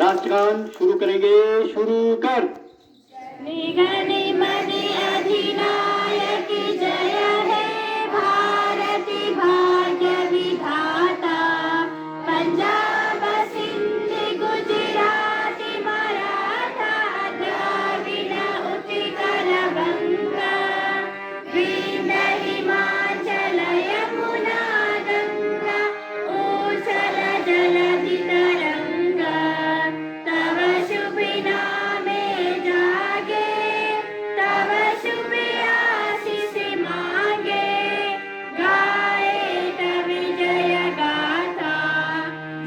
राष्ट्रगान शुरू करेंगे। शुरू कर। निगनि मनि अधिनायक जय है भारती भाग्य विधाता। पंजाब सिंध गुजरात मराठा द्रविड़ उत्कल बंगा। विंध्य हिमाचल यमुना गंगा उछल जलधि तरंगा। तव शुभ नामे जागे तव शुभ आशीष मांगे। गाए तव जय गाथा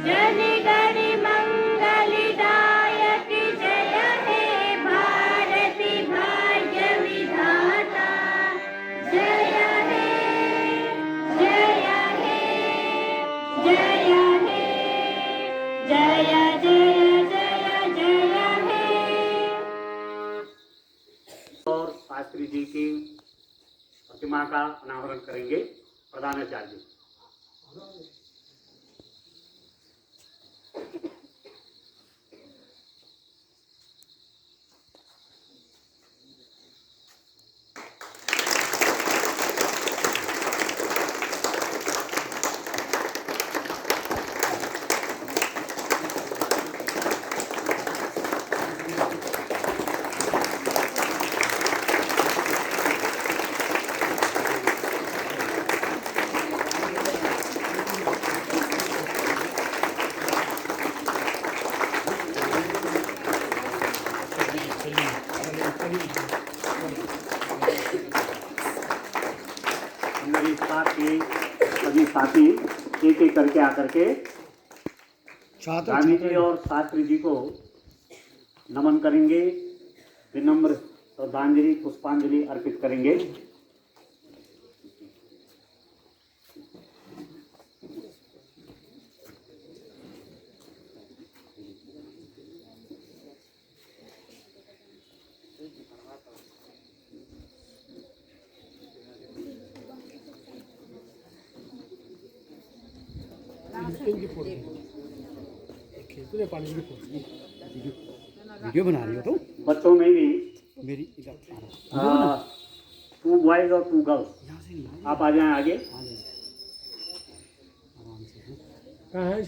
जन गण मंगलदायक जय है भारती भाग्य विधाता। जय है जय है जय है जय जय जय जय है। और शास्त्री जी की प्रतिमा का अनावरण करेंगे प्रधानाचार्य जी। मेरे साथ के सभी साथी एक एक करके आकर के गांधी जी और शास्त्री जी को नमन करेंगे, विनम्र श्रद्धांजलि पुष्पांजलि अर्पित करेंगे। वीडियो बना रही हो तो बच्चों में भी मेरी 2 बॉयज और 2 गर्ल्स, यहाँ से नहीं आप आ जाएं आगे। आराम से कहाँ है?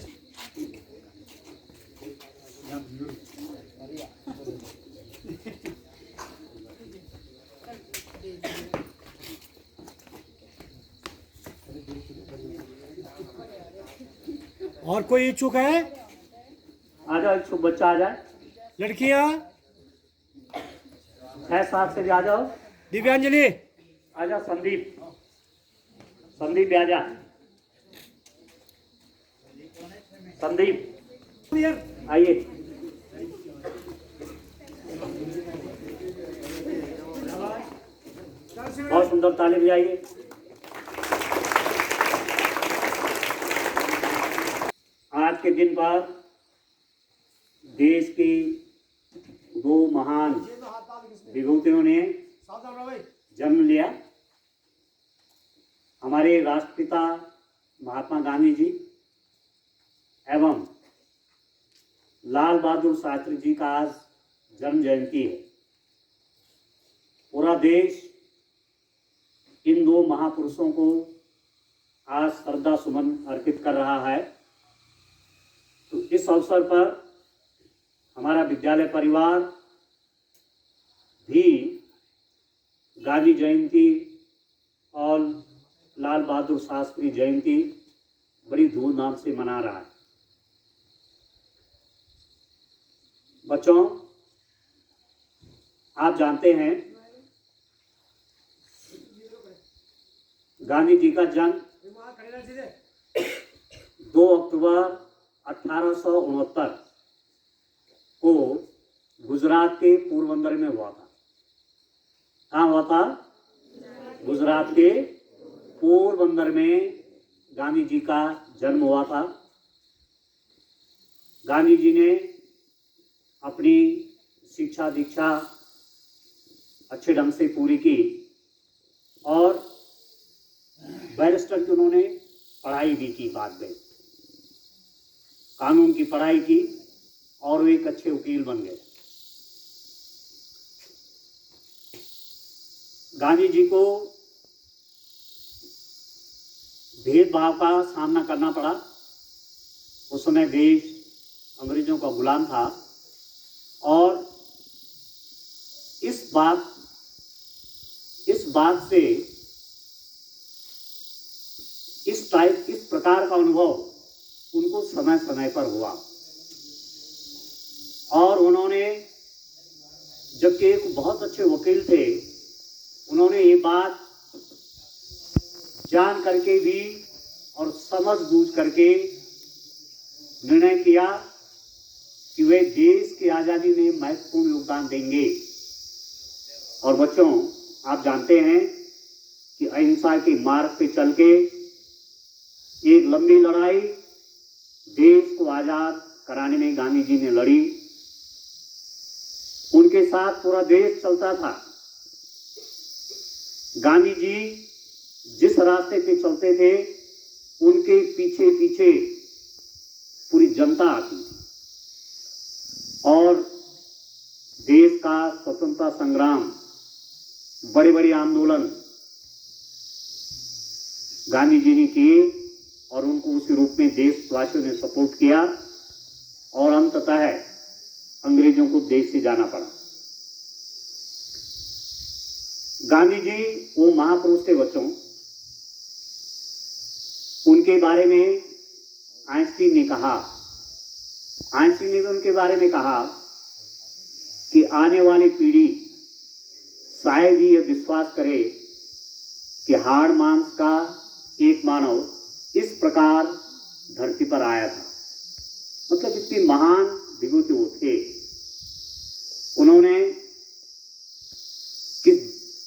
और कोई इच्छुक है? आ जाओ, इच्छुक बच्चा आ जाए। लड़कियां 6-7 से भी आ जाओ। दिव्यांजलि आ जाओ। संदीप, संदीप भी आ जा। संदीप आइए। बहुत सुंदर ताली बजाइए। आज के दिन पर देश की 2 महान विभूतियों ने जन्म लिया। हमारे राष्ट्रपिता महात्मा गांधी जी एवं लाल बहादुर शास्त्री जी का आज जन्म जयंती है। पूरा देश इन 2 महापुरुषों को आज श्रद्धा सुमन अर्पित कर रहा है। तो इस अवसर पर हमारा विद्यालय परिवार भी गांधी जयंती और लाल बहादुर शास्त्री जयंती बड़ी धूमधाम से मना रहा है। बच्चों, आप जानते हैं गांधी जी का जन्म 2 अक्टूबर 1869 को गुजरात के पोरबंदर में हुआ था। कहाँ हुआ था? गुजरात के पोरबंदर में गांधी जी का जन्म हुआ था। गांधी जी ने अपनी शिक्षा दीक्षा अच्छे ढंग से पूरी की और बैरिस्टर की उन्होंने पढ़ाई भी की। बाद में कानून की पढ़ाई की और वो एक अच्छे वकील बन गए। गांधी जी को भेदभाव का सामना करना पड़ा। उस समय देश अंग्रेजों का गुलाम था और इस बात से इस प्रकार का अनुभव उनको समय समय पर हुआ और उन्होंने, जबकि एक बहुत अच्छे वकील थे, उन्होंने ये बात जान करके भी और समझ बूझ करके निर्णय किया कि वे देश की आज़ादी में महत्वपूर्ण योगदान देंगे। और बच्चों, आप जानते हैं कि अहिंसा के मार्ग पे चल के एक लंबी लड़ाई देश को आज़ाद कराने में गांधी जी ने लड़ी। उनके साथ पूरा देश चलता था। गांधी जी जिस रास्ते पे चलते थे उनके पीछे पीछे पूरी जनता आती थी और देश का स्वतंत्रता संग्राम, बड़े बड़े आंदोलन गांधी जी ने किए और उनको उसी रूप में देशवासियों ने सपोर्ट किया और अंततः अंग्रेजों को देश से जाना पड़ा। गांधी जी वो महापुरुष थे बच्चों। उनके बारे में आइंस्टीन ने भी उनके बारे में कहा कि आने वाली पीढ़ी शायद ही यह विश्वास करे कि हाड़ मांस का एक मानव इस प्रकार धरती पर आया था। मतलब इतनी महान विभूति वो थे। उन्होंने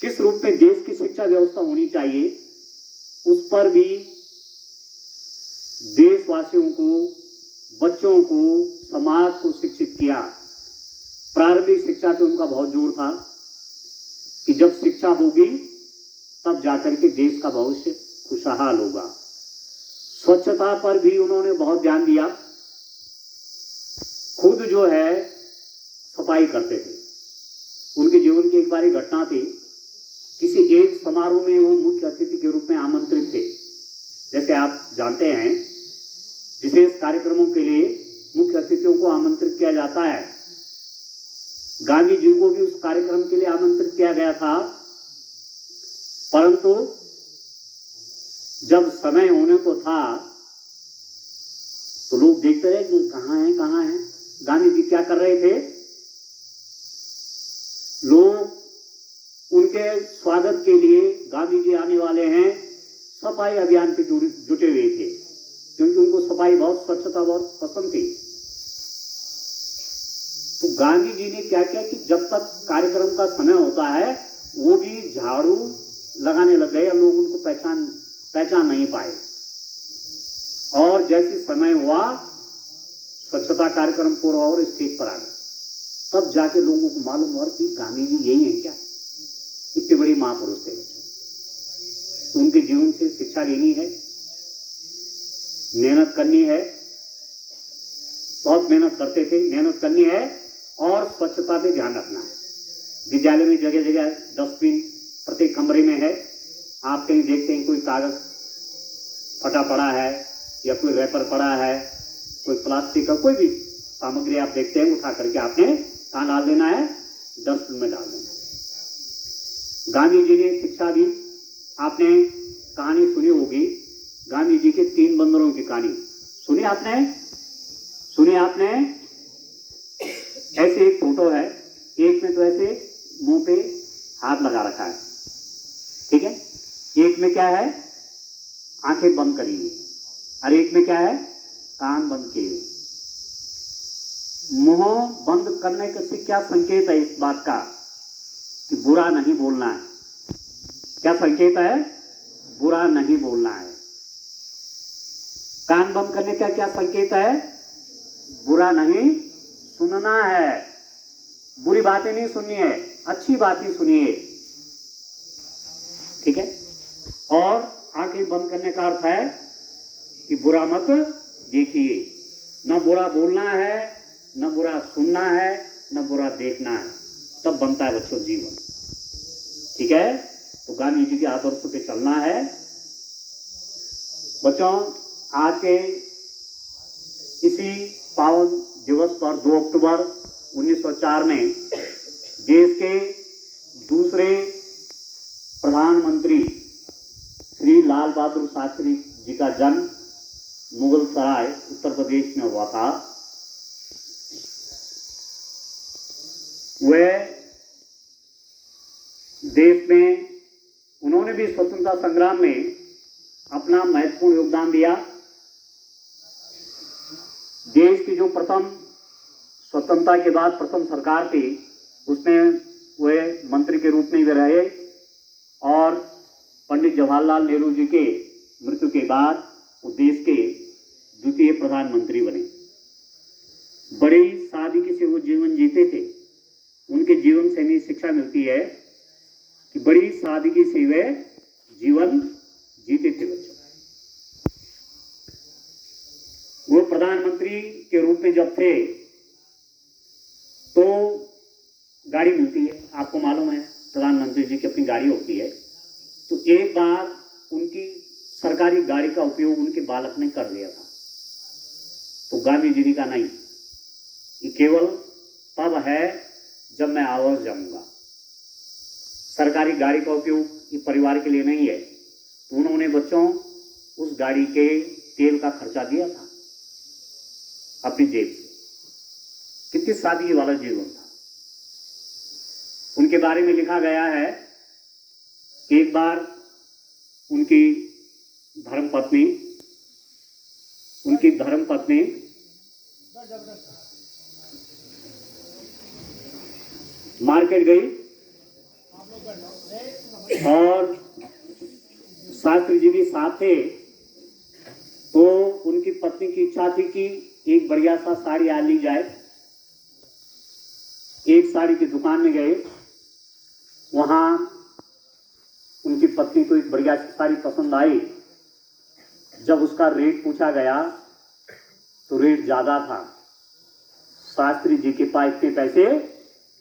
किस रूप में देश की शिक्षा व्यवस्था होनी चाहिए उस पर भी देशवासियों को, बच्चों को, समाज को शिक्षित किया। प्रारंभिक शिक्षा पे उनका बहुत जोर था कि जब शिक्षा होगी तब जाकर के देश का भविष्य खुशहाल होगा। स्वच्छता पर भी उन्होंने बहुत ध्यान दिया। खुद जो है सफाई करते थे। उनके जीवन की एक बार घटना थी, किसी एक समारोह में वो मुख्य अतिथि के रूप में आमंत्रित थे। जैसे आप जानते हैं विशेष कार्यक्रमों के लिए मुख्य अतिथियों को आमंत्रित किया जाता है। गांधी जी को भी उस कार्यक्रम के लिए आमंत्रित किया गया था, परंतु जब समय होने को था तो लोग देखते रहे कि कहाँ हैं। गांधी जी क्या कर रहे थे? लोग उनके स्वागत के लिए, गांधी जी आने वाले हैं, सफाई अभियान पे जुटे हुए थे, क्योंकि उनको सफाई बहुत, स्वच्छता बहुत पसंद थी। तो गांधी जी ने क्या किया कि जब तक कार्यक्रम का समय होता है वो भी झाड़ू लगाने लग गए और लोग उनको पहचान नहीं पाए। और जैसे समय हुआ स्वच्छता कार्यक्रम पूरा और स्टेज पर आ गए, तब जाके लोगों को मालूम हुआ कि गांधी जी यही है क्या? इतने बड़े महापुरुष थे बच्चों। तो उनके जीवन से शिक्षा लेनी है, मेहनत करनी है, बहुत मेहनत करते थे, मेहनत करनी है और स्वच्छता पे ध्यान रखना है। विद्यालय में जगह जगह डस्टबिन प्रत्येक कमरे में है। आप कहीं देखते हैं कोई कागज फटा पड़ा है या कोई रैपर पड़ा है, कोई प्लास्टिक का कोई भी सामग्री आप देखते हैं, उठा करके आपने कहाँ डाल देना है? डस्टबिन में डाल देना है। गांधी जी ने शिक्षा दी। आपने कहानी सुनी होगी गांधी जी के 3 बंदरों की कहानी। सुनी आपने? ऐसे एक फोटो है, एक में तो ऐसे मुंह पे हाथ लगा रखा है, ठीक है? एक में क्या है? आंखें बंद करी हुई, और एक में क्या है? कान बंद किए हुए। मुंह बंद करने से क्या संकेत है इस बात का कि बुरा नहीं बोलना है? क्या संकेत है? बुरा नहीं बोलना है। कान बंद करने का क्या संकेत है? बुरा नहीं सुनना है। बुरी बातें नहीं सुननी है, अच्छी बातें सुनिए, ठीक है? और आंखें बंद करने का अर्थ है कि बुरा मत देखिए। ना बुरा बोलना है, न बुरा सुनना है, न बुरा देखना है, तब बनता है बच्चों जीवन। ठीक है, तो गांधी जी के आदर्शों पे चलना है। बच्चों, आज के इसी पावन दिवस पर 2 अक्टूबर 1904 में देश के दूसरे प्रधानमंत्री श्री लाल बहादुर शास्त्री जी का जन्म मुगल सराय उत्तर प्रदेश में हुआ था। वह देश में उन्होंने भी स्वतंत्रता संग्राम में अपना महत्वपूर्ण योगदान दिया। देश की जो प्रथम स्वतंत्रता के बाद प्रथम सरकार थी, उसमें वे मंत्री के रूप में भी रहे और पंडित जवाहरलाल नेहरू जी के मृत्यु के बाद वो देश के द्वितीय प्रधानमंत्री बने। बड़ी सादगी से वो जीवन जीते थे। उनके जीवन से हमें शिक्षा मिलती है कि बड़ी सादगी से वे जीवन जीते थे। बच्चों, वो प्रधानमंत्री के रूप में जब थे तो गाड़ी मिलती है, आपको मालूम है प्रधानमंत्री जी की अपनी गाड़ी होती है। तो एक बार उनकी सरकारी गाड़ी का उपयोग उनके बालक ने कर लिया था। तो गांधी जी ने कहा नहीं, ये केवल तब है जब मैं आवाज जाऊंगा, सरकारी गाड़ी का उपयोग ये परिवार के लिए नहीं है। तो उन्होंने बच्चों उस गाड़ी के तेल का खर्चा दिया था अपनी जेब से। कितनी सादगी वाला जीवन था। उनके बारे में लिखा गया है कि एक बार उनकी धर्मपत्नी मार्केट गई और शास्त्री जी भी साथ थे। तो उनकी पत्नी की इच्छा थी कि एक बढ़िया सा साड़ी आ ली जाए। एक साड़ी की दुकान में गए, वहां उनकी पत्नी को एक बढ़िया सी साड़ी पसंद आई। जब उसका रेट पूछा गया तो रेट ज्यादा था। शास्त्री जी के पास इतने पैसे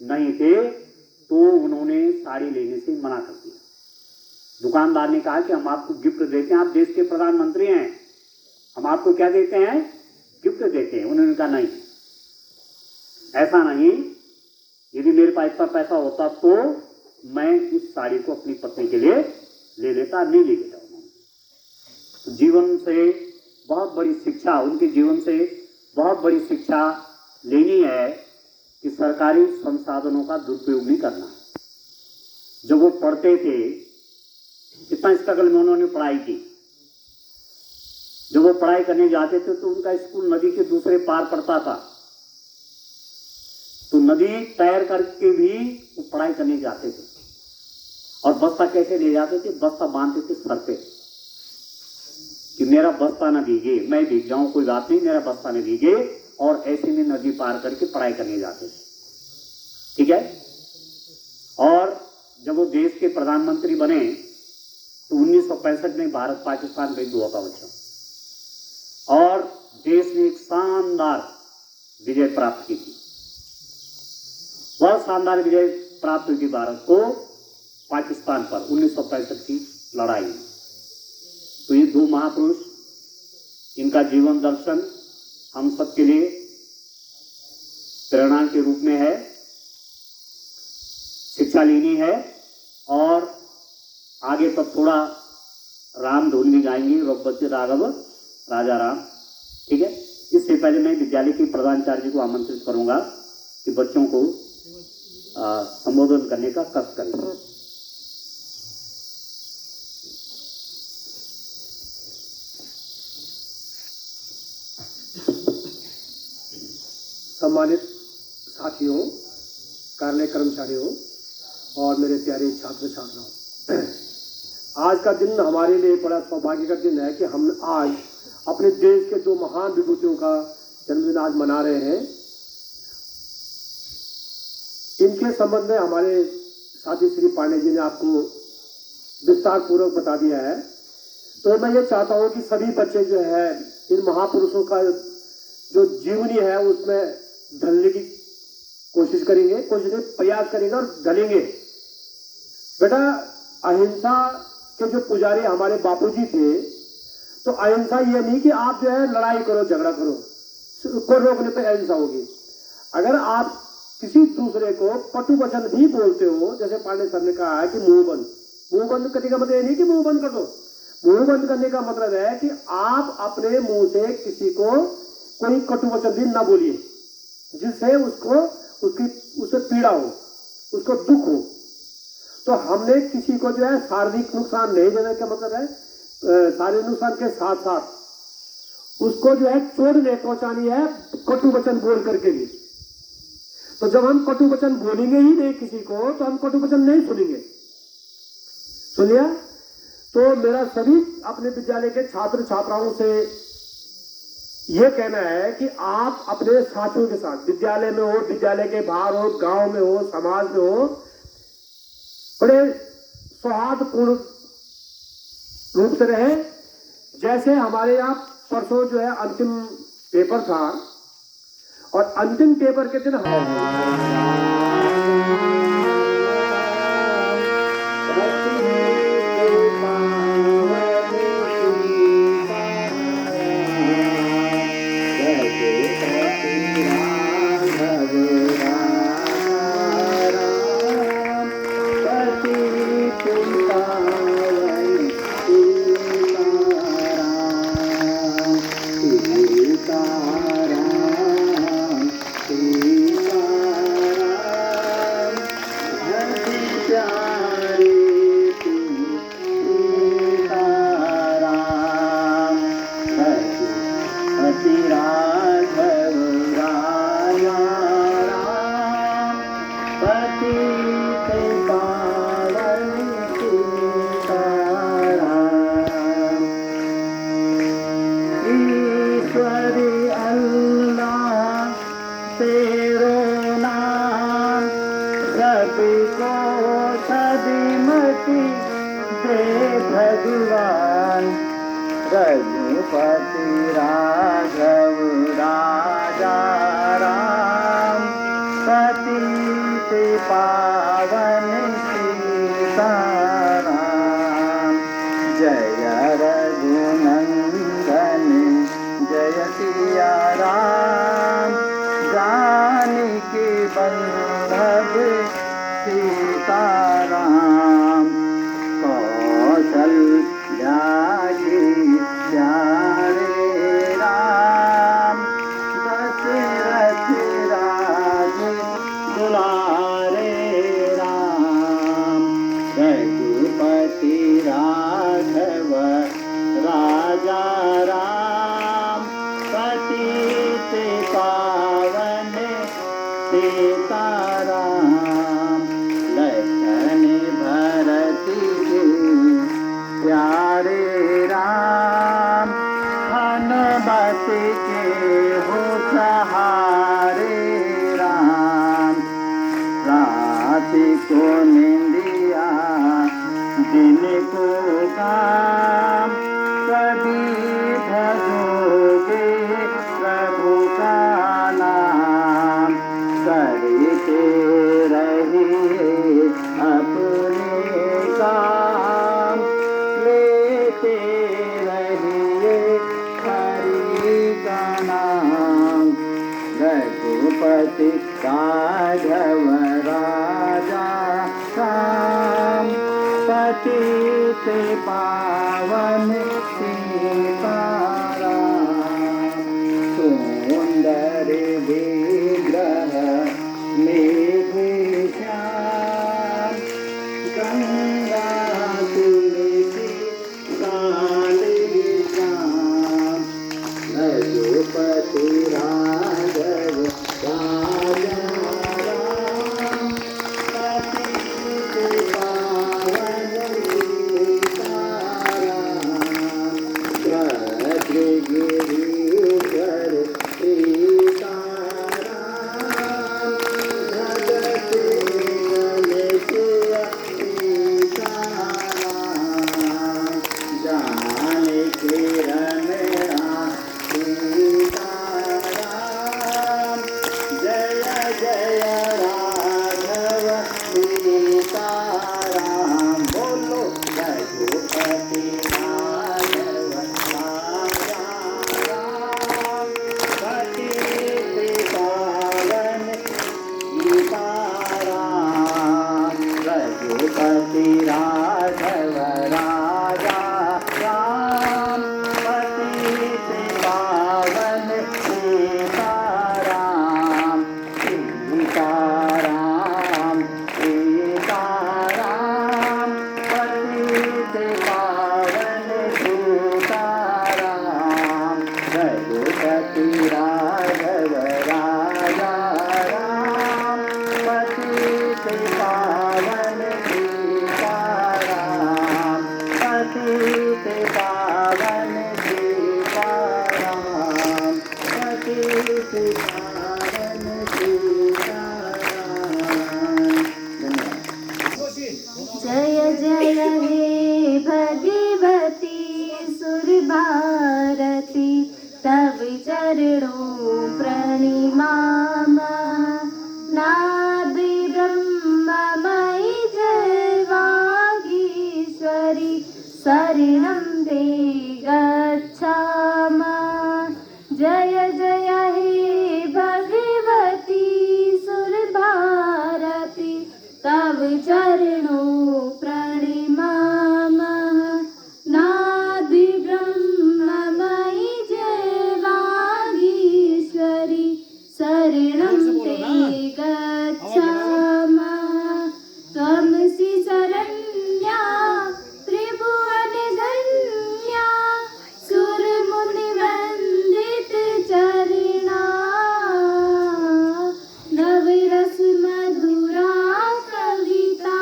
नहीं थे, तो उन्होंने साड़ी लेने से मना कर दिया। दुकानदार ने कहा कि हम आपको गिफ्ट देते हैं, आप देश के प्रधानमंत्री हैं, हम आपको क्या देते हैं, गिफ्ट देते हैं। उन्होंने कहा नहीं, ऐसा नहीं, यदि मेरे पास इतना पैसा होता तो मैं इस साड़ी को अपनी पत्नी के लिए ले लेता, नहीं ले लेता। तो जीवन से बहुत बड़ी शिक्षा, उनके जीवन से बहुत बड़ी शिक्षा लेनी है कि सरकारी संसाधनों का दुरुपयोग नहीं करना। जब वो पढ़ते थे, कितना स्ट्रगल में उन्होंने पढ़ाई की। जब वो पढ़ाई करने जाते थे तो उनका स्कूल नदी के दूसरे पार पड़ता था। तो नदी तैर करके भी वो पढ़ाई करने जाते थे। और बस्ता कैसे ले जाते थे, बस्ता बांधते थे सर पे कि मेरा बस्ता न भीगे, मैं भीग जाऊं कोई बात नहीं, मेरा बस्ता न भीगे। और ऐसे में नदी पार करके पढ़ाई करने जाते थे। ठीक है। और जब वो देश के प्रधानमंत्री बने तो 1965 में भारत पाकिस्तान का युद्ध हुआ था बच्चों, और देश ने एक शानदार विजय प्राप्त की थी। बहुत शानदार विजय प्राप्त हुई थी भारत को पाकिस्तान पर 1965 की लड़ाई में। तो ये दो महापुरुष, इनका जीवन दर्शन हम सबके लिए प्रेरणा के रूप में है। शिक्षा लेनी है और आगे तक थोड़ा राम धुन भी गाएंगे, रघुपति राघव राजा राम। ठीक है। इससे पहले मैं विद्यालय के प्रधानाचार्य जी को आमंत्रित करूंगा कि बच्चों को संबोधन करने का कष्ट करें। सम्मानित साथियों, कार्यालय कर्मचारियों और मेरे प्यारे छात्र छात्राओं, आज का दिन हमारे लिए बड़ा सौभाग्य का दिन है कि हम आज अपने देश के दो महान विभूतियों का जन्मदिन आज मना रहे हैं। इनके संबंध में हमारे साथी श्री पांडे जी ने आपको विस्तार पूर्वक बता दिया है। तो मैं ये चाहता हूँ कि सभी बच्चे जो है इन महापुरुषों का जो जीवनी है उसमें ढलने की कोशिश करेंगे, प्रयास करेंगे और ढलेंगे। बेटा अहिंसा के जो पुजारी हमारे बापूजी थे, तो अहिंसा ये नहीं कि आप जो है लड़ाई करो, झगड़ा करो, को रोकने पे अहिंसा होगी। अगर आप किसी दूसरे को कटु वचन भी बोलते हो, जैसे पांडे सर ने कहा है कि मुंह बंद करने का मतलब ये नहीं कि मुंह बंद कर दो। मुंह बंद करने का मतलब है कि आप अपने मुंह से किसी को कोई कटु वचन भी ना बोलिए, जिससे उसे पीड़ा हो, उसको दुख हो। तो हमने किसी को जो है शारीरिक नुकसान नहीं देने का मतलब है, शारीरिक नुकसान के साथ साथ उसको जो है चोट नहीं पहुंचानी है कटु वचन बोल करके भी। तो जब हम कटु वचन बोलेंगे ही नहीं किसी को, तो हम कटु वचन नहीं सुनेंगे। सुनिए, तो मेरा सभी अपने विद्यालय के छात्र छात्राओं से यह कहना है कि आप अपने साथियों के साथ, विद्यालय में हो, विद्यालय के बाहर हो, गांव में हो, समाज में हो, बड़े सौहार्दपूर्ण रूप से रहे। जैसे हमारे यहाँ परसों जो है अंतिम पेपर था, और अंतिम पेपर के दिन भगवान रघुपति राघव राजा राम, पतित पावन सीताराम। जय रघुनंदन जय सिया राम, जानकी वल्लभ सीताराम। कौशल्या की प्यारे राम, दशरथ राज दुलारे राम। रघुपति राघव राजा राम, पतित पावन सीताराम। लखन भरत के प्यारे राम, हनुमत के हो सहारे राम। रात को निंदिया दिन को काम, कभी भजोगे प्रभु का नाम। करते रहिए अपने काम, लेते रहिए हरि का नाम। रघुपति राघव राजा राम, पतित पावन सीताराम। सुंदर विग्रह मेघ श्याम, गंगा तुलसी काली श्याम। रघुपति राघव राजा राम, पतित पावन सीताराम। भारती तव चरणों प्रणिमामः नादि ब्रह्ममयि जय वागीश्वरी शरणं ते गच्छामः जय जय हे भगवती सुरभारती तव चरणों प्रणिमामः नादि ब्रह्ममयि जय वागीश्वरी शरणं ते गच्छामः त्वमसि शरण्या त्रिभुवन धन्या सुरमुनिवन्दित चरणा नवरस मधुरा कविता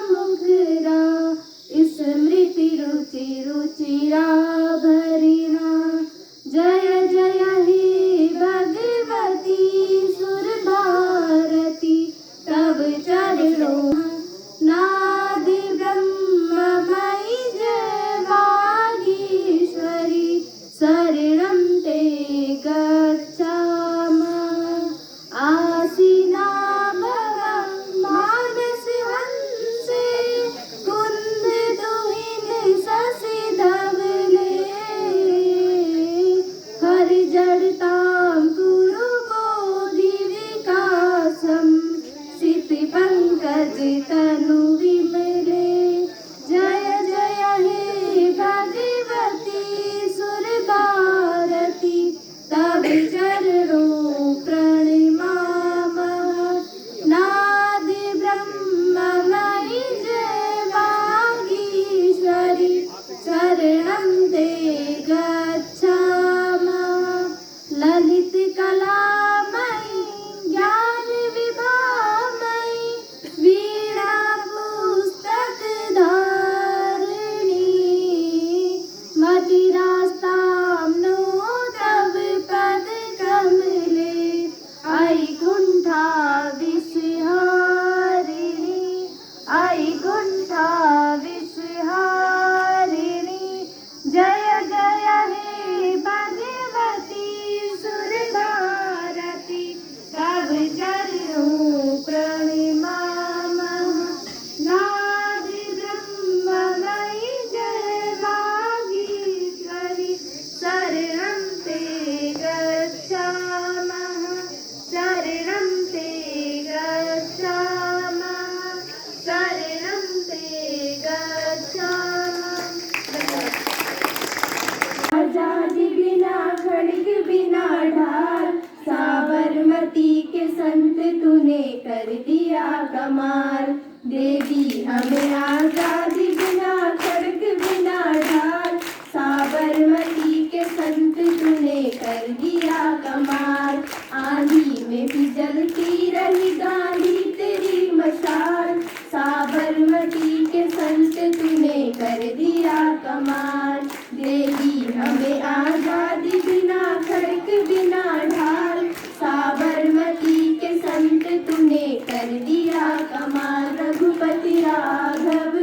मुखरा स्मृति रुचि रुचिरा भरिणा जय जय हे भगवती सुरभारती तव चरणों नादि ब्रह्ममयि जय वागीश्वरी शरणं ते गच्छामः आसीना भवं मानस हंसे कुंद दुहिन शशि धवले हरि जड़तां कुरु बोधि विकासं सिति पंकज तनु विमले जय जय हे भगवती सुरभारती तव चरणों प्रणिमामः नादि ब्रह्ममयि जय वागीश्वरी शरणं ते गच्छामः ललित कलामयि ज्ञान विभामयि वीणा पुस्तक धारिणी मदिरास्तां नो तव पद कमले ऐकुण्ठा विषहारिणी ऐकुण्ठा विषहारिणी जय जय हे भगवती सुरभारती तव चरणों प्रणिमामः नादि ब्रह्ममयि जय वागीश्वरी शरणं ते गच्छामः शरणं ते गच्छामः शरणं ते गच्छामः आजादी बिना खड़ग बिना ढाल साबरमती के संत तूने कर दिया कमाल दे दी हमें आजादी बिना खड़ग बिना ढाल साबरमती के संत तूने कर दिया कमाल आंधी में भी जलती रही गांधी तेरी मशाल साबरमती के संत तूने कर दिया कमाल दे दी हमें आजादी बिना खड़क बिना ढाल साबरमती के संत तूने कर दिया कमाल रघुपति राघव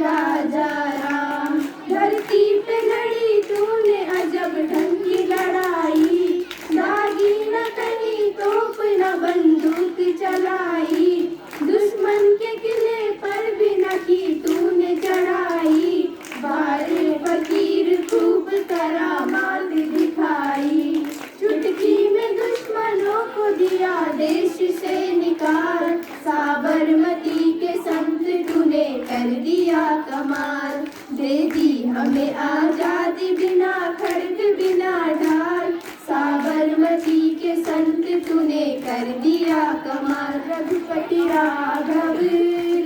राजा राम धरती पे लड़ी तूने अजब ढंग की लड़ाई दागी न कहीं तोप न बंदूक चलाई दुश्मन के किले पर भी न की तूने चढ़ाई बारे फकीर खूब करामात दिखाई चुटकी में दुश्मनों को दिया देश से निकाल साबरमती के संत तूने कर दिया कमाल दे दी हमें आजादी बिना खड़ग बिना ढाल साबरमती के संत तूने कर दिया कमाल रघुपति राघव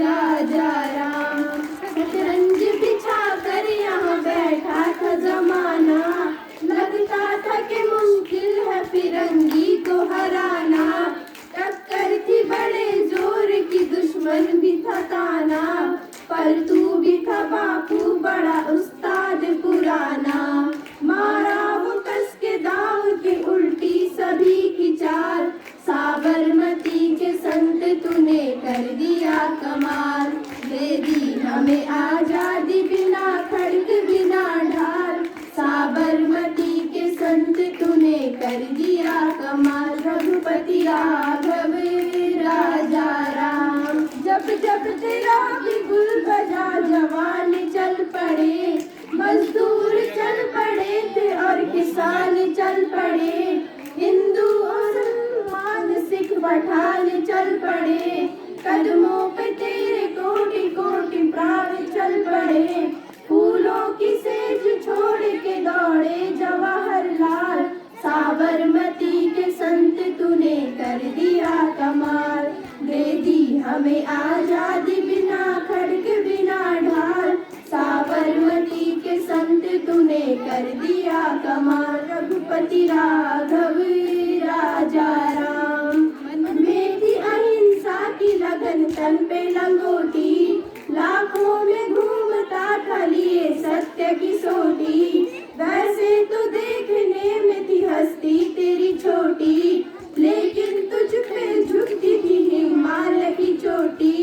राजा राम शतरंज बिछा कर यहाँ बैठा था जमाना लगता था कि मुश्किल है फिरंगी को हराना टक्कर थी बड़े जोर की दुश्मन भी था ताना पर तू भी था बापू बड़ा उस्ताद पुराना मारा वो कस के दाव की उल्टी सभी की चाल साबरमती के संत तूने कर दिया कर दिया कमाल। दे दी हमें आजादी बिना खड़ग बिना ढाल, साबरमती के संत तूने कर दिया कमाल। रघुपति राघव राजा राम में थी अहिंसा की लगन, तन पे लंगोटी, लाखों में घूमता था लिए सत्य की सोटी। वैसे तो देखने में थी हस्ती तेरी छोटी, लेकिन तुझ पे झुकती थी हिमालय की चोटी।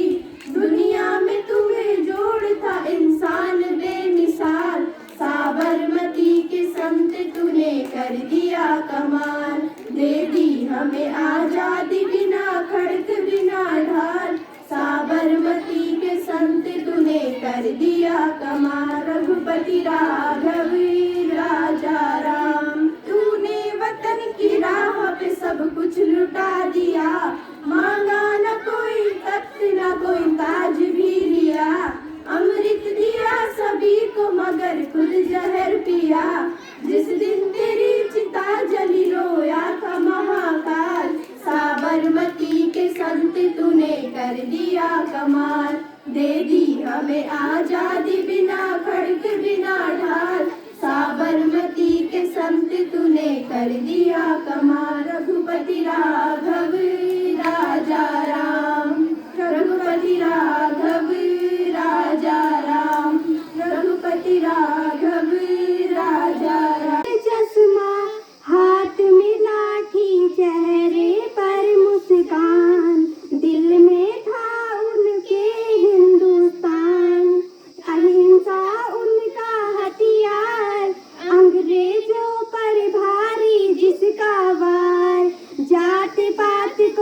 दुनिया में तुम्हें जोड़ था इंसान बेमिसाल, साबरमती के संत तूने कर दिया कमाल। दे दी हमें आजादी बिना खड़ग बिना ढाल, साबरमती के संत तूने कर दिया कमाल। रघुपति राघव राजा राम तूने वतन की राह पे सब कुछ लुटा दिया, मांगा न कोई तख्त न कोई ताज भी लिया। अमृत दिया सभी को मगर खुद जहर पिया, जिस दिन तेरी चिता जली रोया था महाकाल। साबरमती के संत तूने कर दिया कमाल। दे दी हमें आजादी बिना खड़ग बिना ढाल, साबरमती के संत तूने कर दिया कमाल। रघुपति राघव राजा राम, रघुपति राघव राजा राम, रघुपति राघव राजा राम। चश्मा हाथ में लाठी, चेहरे पर मुस्कान, दिल में था उनके हिंदुस्तान। अहिंसा उनका हथियार, अंग्रेजों पर भारी जिसका वार, जात पात को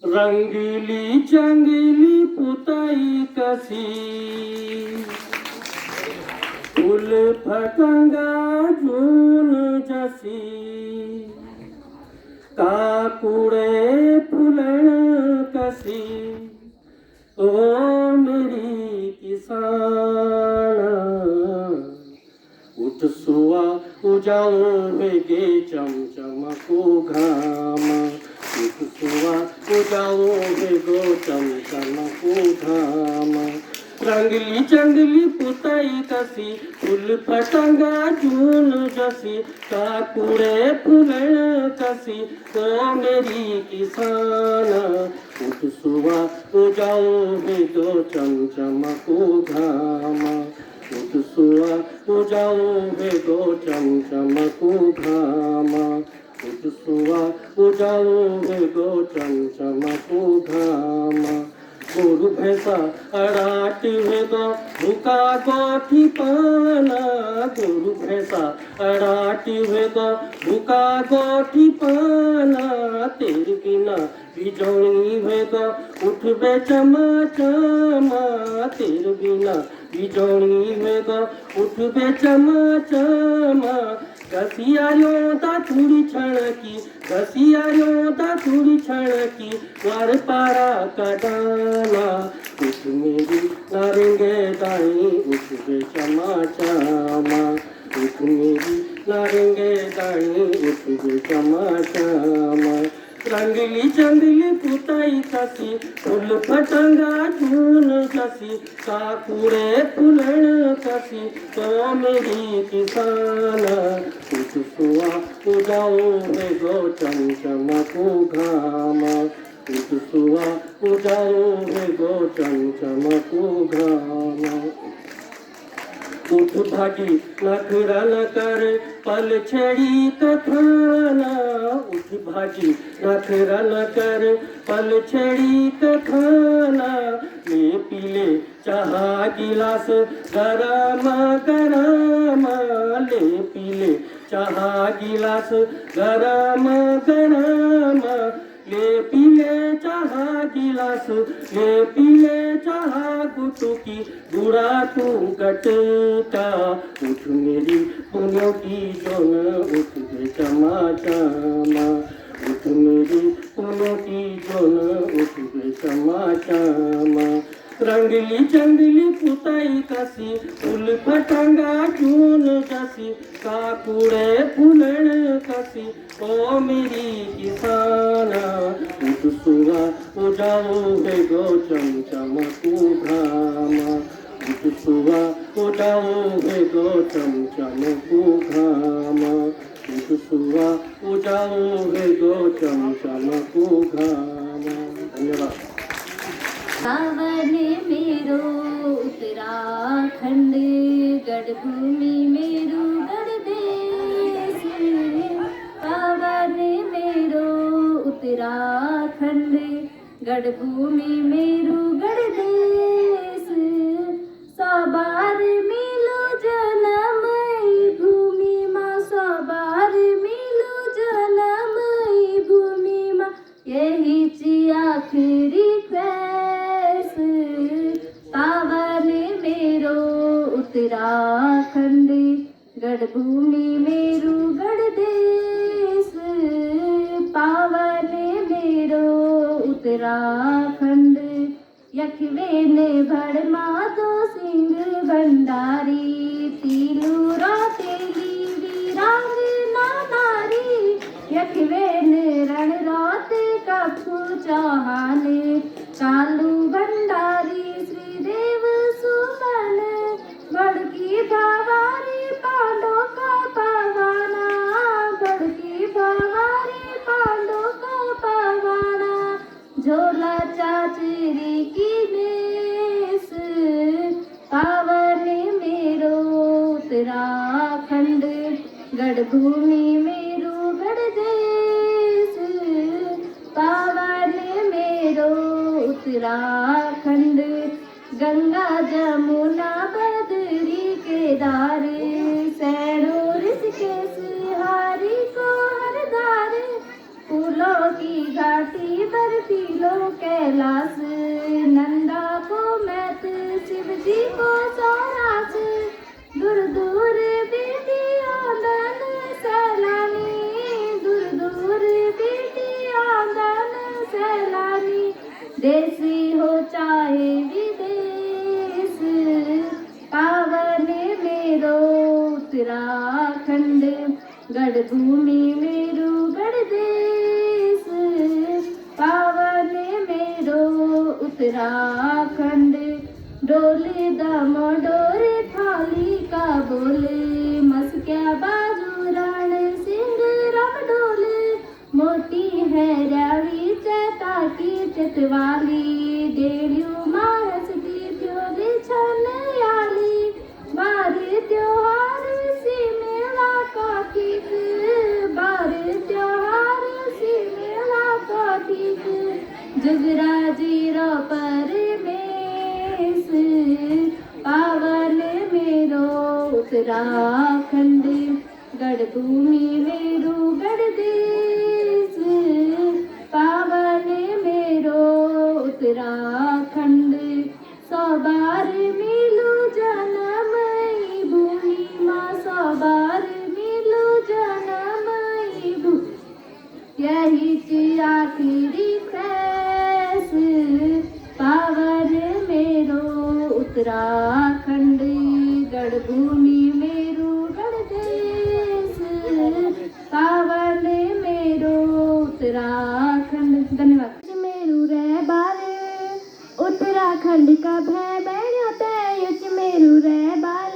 रंगली चंगली पुताई कसी फूल फटंगा जून जसी काकुड़े फुलन कसी ओ मेरी किसान उठ सुआ उजाओ वेगे चमचमको घाम उठ सुआ उजाओ वेगो चमचमको घाम रंगली चंगली पुताई कसी फूल फटंगा जून जसी काकुड़े फुलन कसी ओ मेरी किसान उठ सुआ उजाओ वेगो चमचमको घाम उठ सुआ उजाओ वेगो चमचमको घाम उठ सुआ उजाओ वेगो चमचमको घाम गोरु भैंसा अड़ाट वेगो भूका गोठी पाना गोरु भैंसा अड़ाट वेगो भूका गोठी पाना तेरे बिना बिजोणी वेगो उठबे चमा चमा तेरे बिना बिजोणी वेगो उठबे चमा चमा घसियारो दा थोड़ी छणकी घसियारो दा थोड़ी छणकी वार पारा कडाना उठ मेरी नारेंगे दाई उठ बे चमा चमा उठ मेरी नारेंगे दाई उठ बे चमा चमा रंगली चंगली पुताई कसी फूल फटंगा जून जसी काकुड़े फुलन कसी तो मेरी किसान उठ सुआ उजाओ वेगो चमचमको घाम उठ सुआ उजाओ वेगो चमचमको घाम उठ भागी नखरा न कर पल छड़ी कथाना उठ भागी नखरा न कर पल छड़ी कथाना ले पीले चाहा गिलास गरम गरम ले पीले चाहा गिलास गरम गरम ले पीले चाहा गिलास ले पीले चाहा गुटुकी बुरा तू गटका उठ मेरी पुण्यों की जोन उठ बे चमा चमा उठ मेरी पुण्यों की जोन उठ बे चमा चमा रंगली चंगली पुताई कसी फूल फटंगा जून जसी काकुड़े फुलन कसी ओ मेरी किसाना उठ सुआ उजाओ वेगो चमचमको घाम उठ सुआ उजाओ वेगो चमचमको घाम उठ सुआ उजाओ वेगो चमचमको घाम। धन्यवाद। सावन मेरो उत्तराखंड गढ़भूमि मेरो गढ़देश पावन मेरो उत्तराखंड गढ़भूमि मेरो गढ़देश सबार मिलो जन्म भूमि माँ सबार मिलो जन्म भूमि माँ यही ची आखिरी पावन मेरो उत्तराखंड गढ़भूमि मेरो गढ़देश पावन मेरो उत्तराखंड यखवेन भड़मा दो सिंह भंडारी तीलू रातेली वीरांगना नारी यखवेन रण रात कपू चौहान कालू भंडारी श्रीदेव सुमन बड़की भवारी पांडो का पवाना बड़की भवारी पांडो का पवाना झोला चाचरी की मेस पावन मेरो उत्तराखंड गढ़भूमि मेरो गढ़देश पावन मेरो उत्तराखंड गंगा जमुना बद्री केदार सैरो ऋषिकेश हारी को हरदार फूलों की घाटी बर्फीलो कैलाश, नंदा को मैत शिव जी को सौरास। दूर दूर बेटियां दन सैलानी, दूर दूर बेटियां दन सैलानी। देसी हो चाहे विदेश, पावन मेरो उत्तराखंड। गढ़ भूमि मेरो गढ़ देश, पावन मेरो उत्तराखंड। डोले दम डोरे थाली का बोले, मस्क्या बाजू रण सिंह रम डोले। मोटी है रावी चैता की चितवाली, डेलियो मारस दी प्योली छनयाली। बारे त्योहार सी मेला का ठीक, बारे त्योहार सी मेला का ठीक। जुगराजी रो परमेश, पावन मेरो उत्तराखंड। गढ़ भूमि मेरो गढ़ देश, पावन मेरो उत्तराखंड। 100 बार मिलू जनमई भूमि माँ, 100 बार मिलू जनमई भूमि। यही आखिरी ख्वाहिश, पावन मेरो उत्तराखंड। गढ़ भूमि मेरो गढ़ देश, पावन मेरो उत्तराखंड। धन्यवाद। मेरू रे बाल उत्तराखंड का भय बहनों तेज मेरू रे बाल।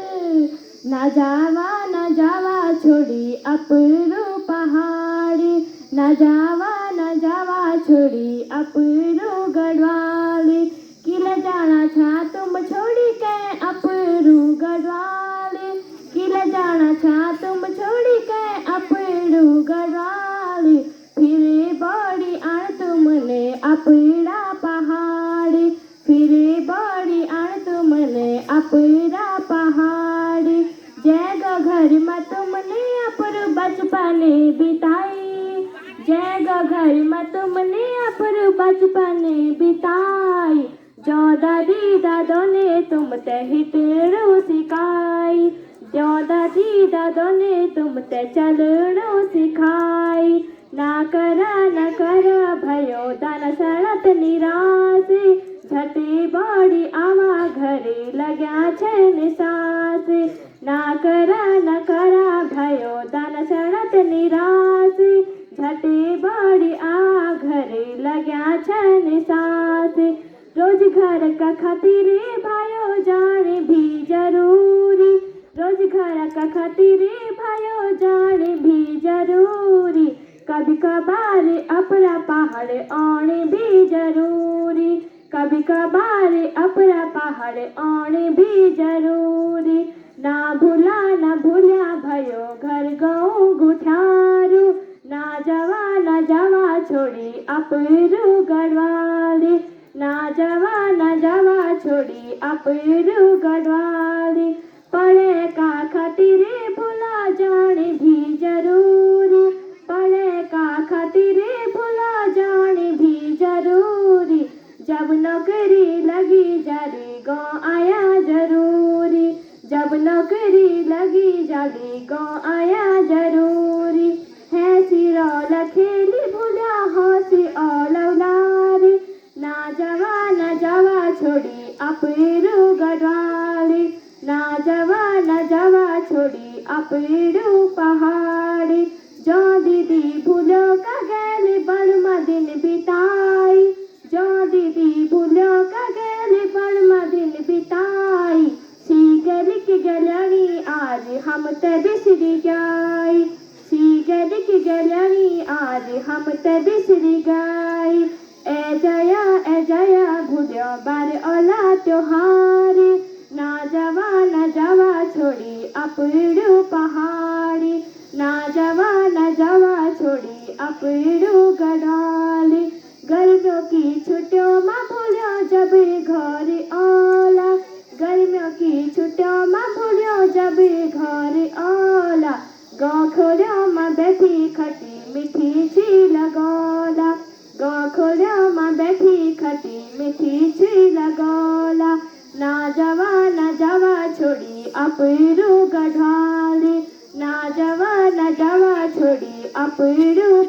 ना जावा छोड़ी अपरू पहाड़ी, ना जावा छोड़ी अपरू गढ़वाली। किला जाना छा तुम छोड़ी के अपरू गढ़वाली, किला जाना छा तुम छोड़ी के अपरू गढ़वाली। फिरे बड़ी आन तुमने अपना पहाड़ी, फिरे बड़ी आन तुमने अपना पहाड़ी। जैगो घर में तुमने अपर बचपन बिताई, जैगो घर में तुमने अपर बचपन बिताई। जो दादी दादो ने तुम ते हितड़ो सिखाई, जो दादी दादो ने तुम ते चलड़ो सिखाई। ना करा भयो दान सड़त निराश, झटे बड़ी आवा घरे लग्या छन सास। ना करा भयो दान सड़त निराश, झटे बड़ी आवा घरे लग्या छन सास। रोज घर का खातिर भायो जाने भी जरूरी, रोज घर का खातिर भायो जाने भी जरूरी। कभी कभार अपना पहाड़ आने भी जरूरी, कभी कभार अपना पहाड़ आने भी जरूरी। ना भूला भयो घर गाँव गुठारू, ना जावा छोड़ी अपरू गढ़वाली, ना जावा छोड़ी अपरू गढ़वाली। पढ़े का खातिर भूला जाने भी जरूरी, पढ़े का खातिर भूला जाने भी जरूरी। जब नौकरी लगी जारी गाँव आया जरूरी, जब नौकरी लगी जारी गाँव आया जरूरी। है सिरौल खेली भूला हंसी औलौलारी, ना जावा छोड़ी अपरू गढ़वाली, ना जावा छोड़ी अपरू पहाड़ी। जो दीदी भूलो का गैल बड़मा दिन बिताई, जो दीदी भूलो का गैल बड़मा दिन बिताई। सीख लिख गलनी आज हम ते बिसरी गई, सीख लिख गलनी आज हम ते बिसरी गई। ए जया भूलो बार ओला त्योहार, ना जावा छोड़ी अपरू पहाड़ी, ना जावा छोड़ी अपरू गढ़वाली। गर्मियों की छुट्टियों में भूलो जब घर आला, गर्मियों की छुट्टियों में भूलो जब घर आला। गाँव खोलियो में बैठी खटी मीठी सी लगौला, गाँव खोलियो में बैठी घटी में खींची लगौला ना जवा छोड़ी अपरू गढ़ाले ना जवा छोड़ी अपरू